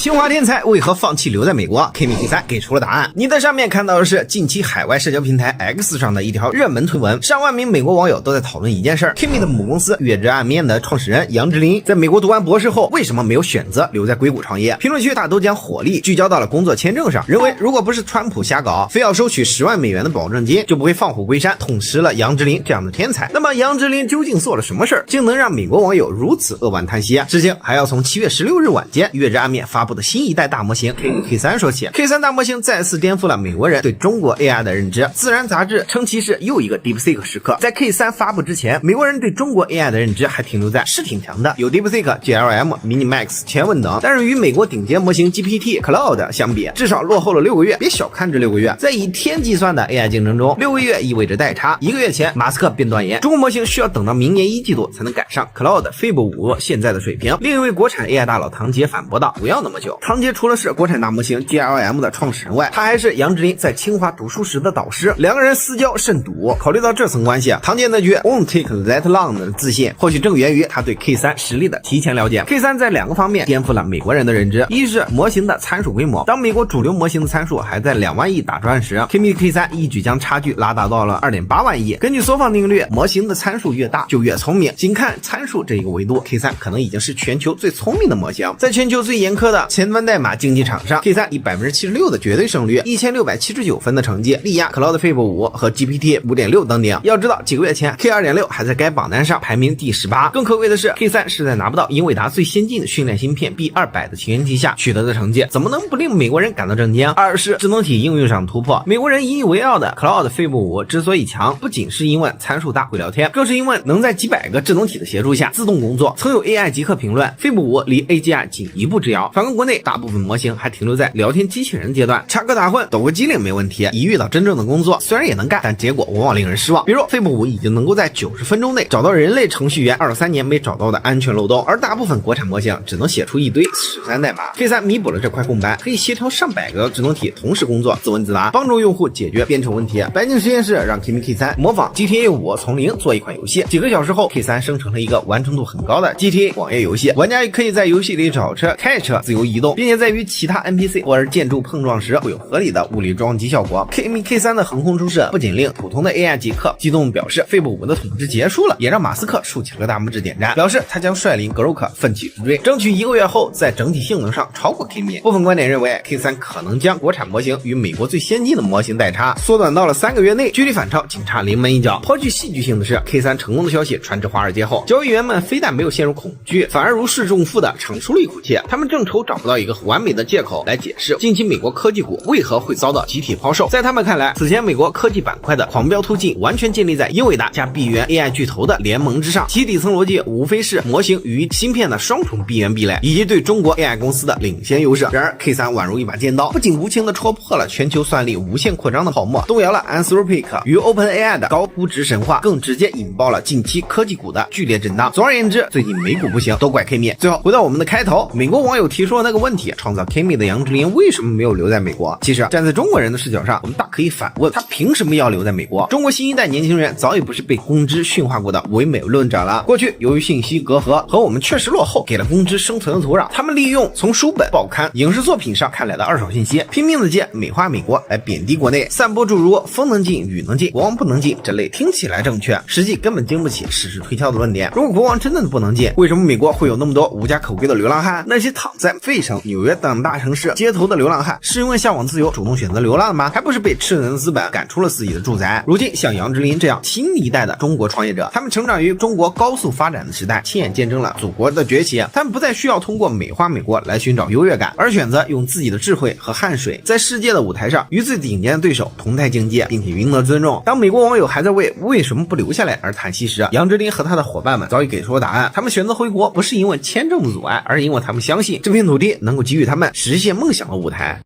清華天才為何放棄留在美國 ？Kimi-K3 給出了答案。你在上面看到的是近期海外社交平台 X 上的一條熱門推文，上萬名美國網友都在討論一件事：Kimi 的母公司月之暗面的創始人楊之琳在美國讀完博士後，為什麼沒有選擇留在硅谷創業？評論區大都將火力聚焦到了工作簽證上，認為如果不是川普瞎搞，非要收取10萬美元的保證金，就不會放虎歸山，痛失了楊之琳這樣的天才。那麼楊之琳究竟做了什麼事兒，竟能讓美國網友如此扼腕嘆息啊？事情還要從7月16日晚間月之暗面發布的新一代大模型 Kimi-K3 說起。K3 大模型再次顛覆了美國人對中國 AI 的認知。自然雜誌稱其是又一個 DeepSeek 時刻。在 K3 發布之前，美國人對中國 AI 的認知還停留在是挺強的，有 DeepSeek、GLM、Minimax、千問等，但是與美國頂尖模型 GPT、Cloud 相比，至少落後了6個月。別小看這6個月，在以天計算的 AI 競爭中，6個月意味着代差。1個月前，馬斯克便斷言，中國模型需要等到明年1季度才能趕上 Cloud Fib5現在的水平。另一位國產 AI 大佬唐杰反駁道：“不要那麼久。”唐杰除了是國產大模型 GLM 的創始人外，他還是楊之琳在清華讀書時的導師，兩個人私交甚篤。考慮到這層關係，唐杰那句 "Won't take that long" 的自信，或許正源於他對 K3 實力的提前了解。K3 在2個方面顛覆了美國人的認知，一是模型的參數規模。當美國主流模型的參數還在2萬億打轉時 ，Kimi-K3 一舉將差距拉大到了2.8萬億。根據缩放定律，模型的參數越大就越聰明。僅看參數這一個維度 ，K3 可能已經是全球最聰明的模型。在全球最嚴苛的前端代碼競技場上 ，K3 以76%的絕對勝率，1679分的成績力壓 Cloud Fib5和 GPT 5.6登頂。要知道，幾個月前 K2.6 還在該榜單上排名第18。更可貴的是 ，K3 是在拿不到英偉達最先進的訓練芯片 B200 的前提下取得的成績，怎麼能不令美國人感到震驚？二是智能體應用上突破。美國人引以為傲的 Cloud Fib5之所以強，不僅是因為參數大會聊天，更是因為能在幾百個智能體的協助下自動工作。曾有 AI 極客評論 ，Fib5離 AGI 僅一步之遙。反觀國內，大部分模型還停留在聊天機器人階段，插科打諢、抖個機靈沒問題，一遇到真正的工作，雖然也能幹，但結果往往令人失望。比如 Fib5已經能夠在90分鐘內找到人類程序員23年沒找到的安全漏洞，而大部分國產模型只能寫出一堆13代碼。K3 彌補了這塊空白，可以協調上百個智能體同時工作，自問自答，幫助用戶解決編程問題。白金實驗室讓 Kimi-K3 模仿 GTA 5從零做一款遊戲，幾個小時後 K3 生成了一個完成度很高的 GTA 网頁遊戲，玩家可以在遊戲裡找车、開車、自由移動，並且在與其他 NPC 或者建築碰撞時會有合理的物理撞擊效果。Kimi-K3 的橫空出世不僅令普通的 AI 極客激動表示 Fib5的統治結束了，也讓馬斯克豎起了大拇指點讚，表示他將率領 Grok 奮起直追，爭取1個月後在整體性能上超過 Kimi。部分觀點認為 K3 可能將國產模型與美國最先進的模型代差縮短到了3個月內，距離反超僅差臨門一腳。頗具戲劇性的是 ，K3 成功的消息傳至華爾街後，交易員們非但沒有陷入恐懼，反而如釋重負的長舒了一口氣。他們正愁找不到一個完美的借口來解釋近期美國科技股為何会遭到集體拋售。在他们看来，此前美國科技板塊的狂飆突進完全建立在英偉達加閉源 AI 巨頭的聯盟之上，其底層邏輯無非是模型與芯片的雙重閉源壁壘，以及對中國 AI 公司的領先優勢。然而 K3 宛如一把尖刀，不僅無情地戳破了全球算力無限擴張的泡沫，動搖了 Anthropic 與 OpenAI 的高估值神話，更直接引爆了近期科技股的劇烈震盪。總而言之，最近美股不行，都怪 Kimi。最後回到我們的開頭，美國網友提出了那個問題：創造 Kimi 的楊之琳為什麼沒有留在美國？其實站在中國人的視角上，我們大可以反問，他憑什麼要留在美國？中國新一代年輕人早已不是被公知馴化過的唯美論者了。過去由於信息隔阂和我們確實落後，給了公知生存的土壤，他們利用從書本、報刊、影視作品上看來的二手信息，拼命的借美化美國來貶低國內，散播諸如風能進雨能進國王不能進這類聽起來正確，實際根本經不起事實推敲的論點。如果國王真的不能進，為什麼美國會有那麼多無家可歸的流浪漢？那些躺在費城、紐約等大城市街頭的流浪漢，是因為向往自由主動選擇流浪的嗎？還不是被吃人的資本趕出了自己的住宅。如今像楊之琳這樣新一代的中國創業者，他們成長於中國高速發展的時代，親眼見證了祖國的崛起，他們不再需要通過美化美國來尋找優越感，而選擇用自己的智慧和汗水在世界的舞台上與最頂尖的對手同台競技，并且贏得尊重。當美國網友還在為什麼不留下來而嘆息時，楊之琳和他的夥伴們早已給出了答案。他們選擇回國不是因為簽證的阻礙，而是因為他們相信這片土地能夠給予他們實現夢想的舞台。